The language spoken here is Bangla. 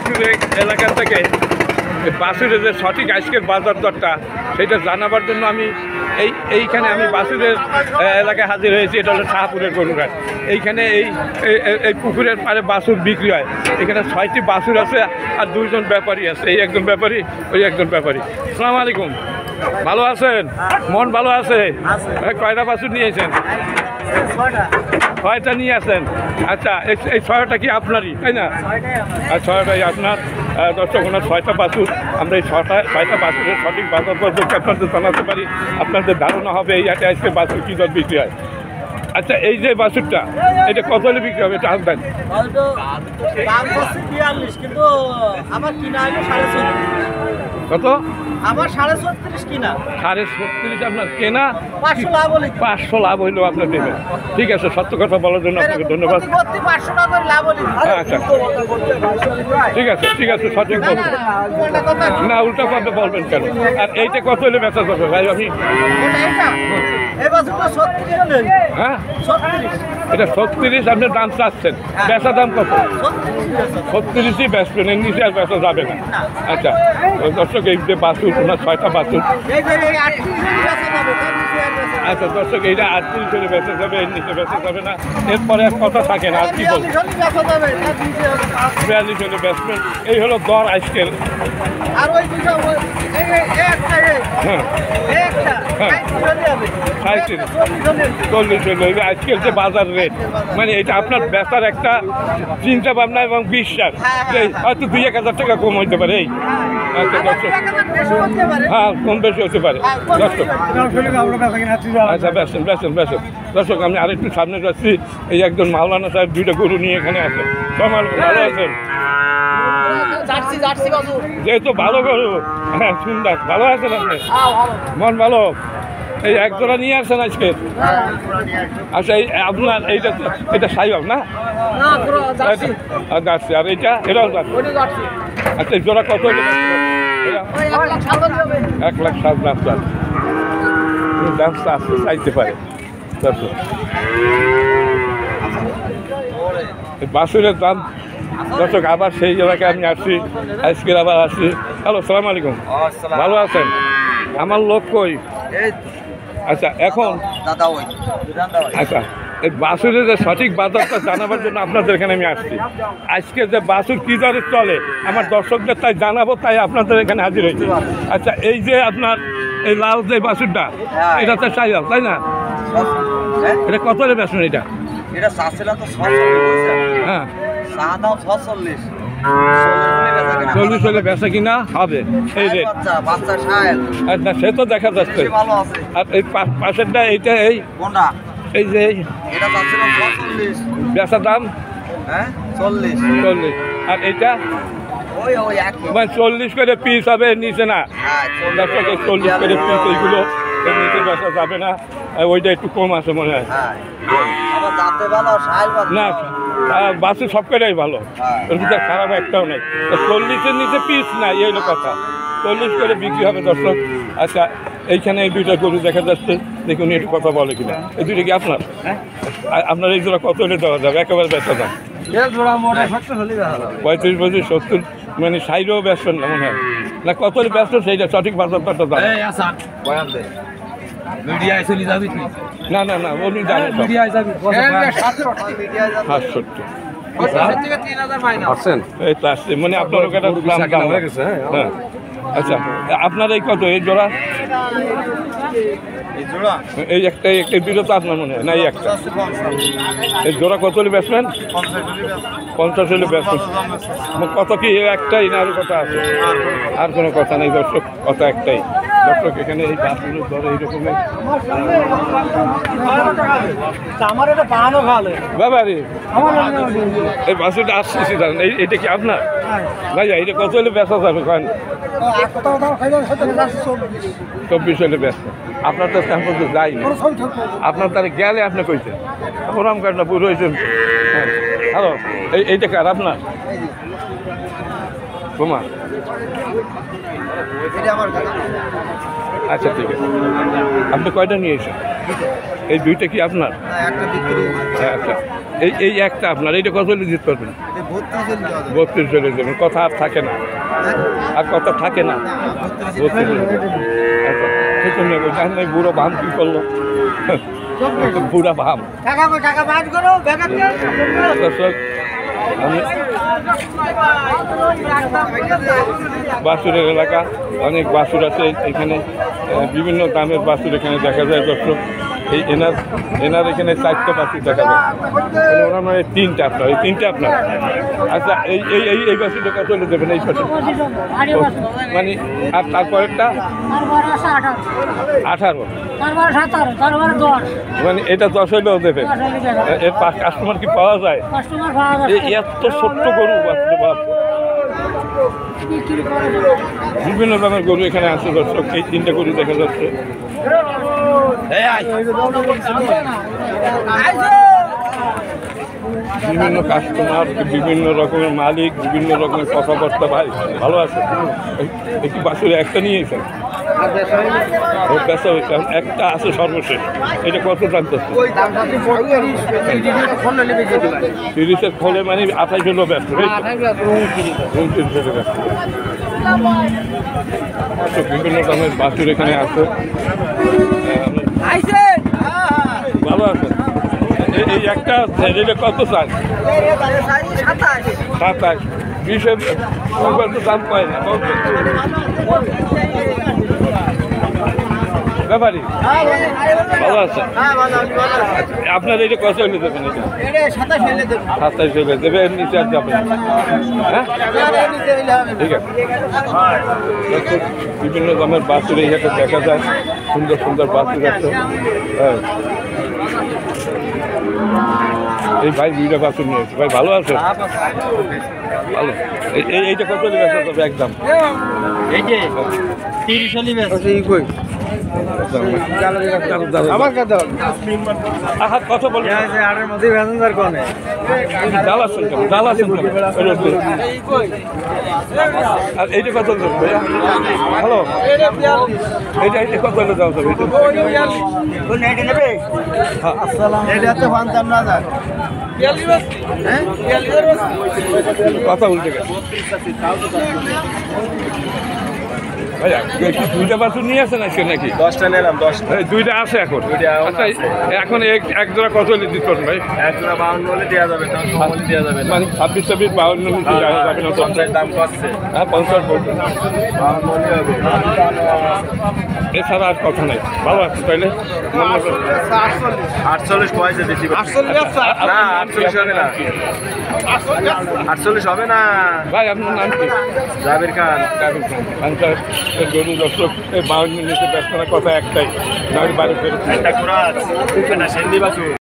বাছুর এলাকা থেকে বাছুরের যে সঠিক আজকের বাজার দরটা সেটা জানাবার জন্য আমি এইখানে আমি বাছুরের এলাকায় হাজির হয়েছি। এটা হলো শাহপুরের গরুঘাট। এইখানে এই পুকুরের পাড়ে বাছুর বিক্রি হয়। এখানে 6টি বাছুর আছে আর 2জন ব্যাপারী আছে। এই একজন ব্যাপারী, ওই একজন ব্যাপারী। আসসালামু আলাইকুম, ভালো আছেন? মন ভালো আছে? কয়টা বাছুর নিয়েছেন? 6টা নিয়ে আসেন। আচ্ছা, এই 6টা কি আপনারই, তাই না? আর 6টাই আপনার। দর্শক, ওনার 6টা বাছুর। আমরা এই 6টা বাছুরের সঠিক বাজার দর আপনাদের জানাতে পারি। আপনাদের ধারণা হবে এই হাটে আজকে বাছুর কী দর বিক্রি হয়। আচ্ছা, এই যে বাছুরটা, এটা কত হলে বিক্রি হবে? এটা আসবেন কিন্তু আমার কিনা কত? আমার 36.5 কিনা। 36.5 আপনার কেনা, 500 লাভ হলে 500 লাভ হইলেও আপনার দেবেন। ঠিক আছে, সত্য কথা বলার জন্য আপনাকে ধন্যবাদ। 500 টাকা করে লাভ হলে। আচ্ছা, ঠিক আছে, ঠিক আছে, সঠিক বলবেন না, উল্টা কথা বলবেন কেন? আর এইটা কত হলে বেচা যাবে ভাই? আমি হ্যাঁ, এটা 36 আপনার দাম চাচ্ছেন, বেচা দাম কত? 36ই বেচবেন, এর নিচে আর বেচা যাবে না। আচ্ছা দর্শক, এই যে বাছুর, ওনার 6টা বাছুর। আচ্ছা দর্শক, এইটা 38 হলে বেচা যাবে, এর নিচে বেচা যাবে না। এরপরে এক কথা থাকে না, আর কি বলবো, 42 হলে বেচবেন। এই হলো দর আজকের। হ্যাঁ, 40 হলে আজকের যে বাজার রেট, মানে এটা আপনার বেচার একটা চিন্তা ভাবনা এবং বিশ্বাস, হয়তো 2-1 হাজার টাকা কম হইতে পারে। এই আচ্ছা দর্শক, হ্যাঁ, কম বেশি হতে পারে দর্শক। আচ্ছা, বেসেন বেসেন বেসেন। দর্শক, আমি আরেকটু সামনে যাচ্ছি। এই একজন মাওলানা সাহেব 2টা গরু নিয়ে এখানে আছে। সমাল, ভালো আছেন? যেহেতু ভালো গরু, হ্যাঁ, সুন্দর, ভালো আছেন আপনি? মন ভালো? এই এক জোড়া নিয়ে আসছেন আজকে? আচ্ছা, এই আপনার এটা সাইবাব না? যাচ্ছে। আর এইটা, এটাও যাচ্ছে। আচ্ছা, এই জোড়া কত? 1,07,000 ব্যবসা আছে, চাইতে পারে দর্শক। বাছুরের দাম দর্শক, আবার সেই জায়গায় আমি আসছি, আজকের আবার আসছি। হ্যালো, সালাম আলাইকুম, ভালো আছেন? আমার লোক কই? আচ্ছা, এখন আচ্ছা, এই বাছুরের যে সঠিক বাজারটা জানাবার জন্য আপনাদের এখানে আমি আসছি। আজকে যে বাছুর কী দরে চলে আমার দর্শকদের তাই জানাবো, তাই আপনাদের এখানে হাজির হয়েছে। আচ্ছা, এই যে আপনার এই লাল যে বাছুরটা, এটা তো সাইয়াল, তাই না? এটা কত হলে বেচবেন? এটা হ্যাঁ, 40 হলে বেচা কিনা হবে। এই রেট, আচ্ছা, সে তো দেখা যাচ্ছে। আর এই পাশেরটা, এইটা এই যে বেচা দাম 40, আর এইটা 40 করে পিস হবে, নিচে না। 40 করে পিস, এইগুলো এর নিচে বেচা যাবে না। ওইটা একটু কম আছে মনে হয়। না, বাছুর সব কটাই ভালো, ওর ভিতরে খারাপ একটাও নেই। 40-এর নিচে পিস নাই, এই হলো কথা। 40 করে বিক্রি হবে দর্শক। আচ্ছা, এইখানে এই 2টা গরু দেখা যাচ্ছে, দেখুন একটু কথা বলে কিনা। এই 2টা কি আপনার? আপনার এই জোড়া কত হলে দেওয়া যাবে? একেবারে বেচা দাম 35, 70, মানে 60ও বেচবেন না মনে হয় না? কত হলে বেচবেন সেইটা সঠিক বাজারটা দাম। না না না, উনি জানেন 67 এই তো আসছে, মানে আপনার ওখানে দাম হয়ে গেছে। হ্যাঁ, আচ্ছা, আপনার এই কত এই জোড়া? এই একটা, এই 2টা তো আপনার মনে হয় না? এই একটা, এই জোড়া কত হলে বেচবেন? 50 হলে বেচবেন। কত কি একটাই না আরও কথা আছে? আর কোনো কথা নেই দর্শক, কথা একটাই। দর্শক, এখানে এই বাছুরের ধরে এইরকমের বাবারে, এই বাছুরটা আসতেছি জানেন। এইটা কি আপনার ভাইয়া? এটা কত হলে বেচা যাবে? 24 হলে ব্যস্ত। আপনার তো তেমন যায়নি, আপনার তারা গেলে আপনি কইছেন ওরাম কার না পুরো হয়েছেন। হ্যালো, এইটা কার আপনার? তোমার? আচ্ছা, ঠিক আছে। আপনি কয়টা নিয়ে এসেছেন? এই 2টা কি আপনার? আচ্ছা, এই একটা আপনার এইটা কত হলে দিতে পারবেন? 32 চলে দেবেন, কথা আর থাকে না, আর কথা থাকে না। 32 বুড়ো বাম কি করলো? বুড়া বাম। দর্শক, বাছুরের এলাকা, অনেক বাছুর আছে এখানে, বিভিন্ন দামের বাছুর এখানে দেখা যায়। দর্শক, এই এনার এখানে 4টা বাছুর দেখা যায়, ওনার মানে 3টা আপনার, এই 3টা আপনার। আচ্ছা, এই বাছুরটা কত হলে দেবেন? এই বাছুর মানে, আর তারপরেরটা 18, মানে এটা 10 হইলেও দেবেন। এর কাস্টমার কি পাওয়া যায়? এত ছোট্ট গরু, বাপ, বিভিন্ন দামের গরু এখানে আছে। দর্শক, এই 3টা গরু দেখা যাচ্ছে। বিভিন্ন কাস্টমার, বিভিন্ন রকমের মালিক, বিভিন্ন রকমের কথাবার্তা। ভাই ভালো আছে? একটু বাছুরে একটা নিয়েছেন, একটা আছে সর্বশেষ। এটা কত দাম করছে? 30-এর খোলে মানে 28 হলো ব্যস্ত, 29 হলো ব্যস্ত। বিভিন্ন দামের বাছুর এখানে আছে। ভালো আছে? এই একটা এটা কত চাই? 27। 20-এর দাম পায় না ব্যাপারী। ভালো আছে? আপনার এটা কত হলে দেবেন? এটা 27 হলে দেবে, নিচে আর যাবেন? হ্যাঁ, ঠিক আছে। বিভিন্ন দামের বাছুর এই হাটে দেখা যায়, সুন্দর সুন্দর বাছুর আছে। হ্যাঁ, এই ভাই 2টা বাছুর নিয়েছে। ভাই ভালো আছে? ভালো। এইটা কত হলে বেচা যাবে একদম? এই যে 30 হলে আমার কথা কথা বল, ডাল আছেন কেন? ডাল আছেন কেন? আর এইটা কত ভাইয়া? হ্যালো, এইটা কত হলে যাওয়া যাবে? কথা উল্টে গেছে ভাইয়া। 2টা বাছুর নিয়ে আসেন আজকে নাকি? 10টা নিলাম, 10টা। 2টা আছে এখন? আচ্ছা, এখন এক জোড়া কত হলে দিতে পারেন ভাই? 1 জোড়া 52 হলে দেওয়া যাবে, হলে দেওয়া যাবে। মানে 26 52 যাবে না? 50 দাম করছে। হ্যাঁ, 50 বলছেন। 52 হলে হবে। এছাড়া আর কথা নেই। ভালো আছে তাইলে? 48 পয়সা দিচ্ছি। 48 না, 48 হবে না, 48 হবে না। ভাই আপনার নাম কি? জাবির খান। গরু দর্শক, 52 নিচে ব্যস্ত না, কথা একটাই, বাড়ি ফেরত। একটা খোরাক, একটা সেন্দি বাছুর।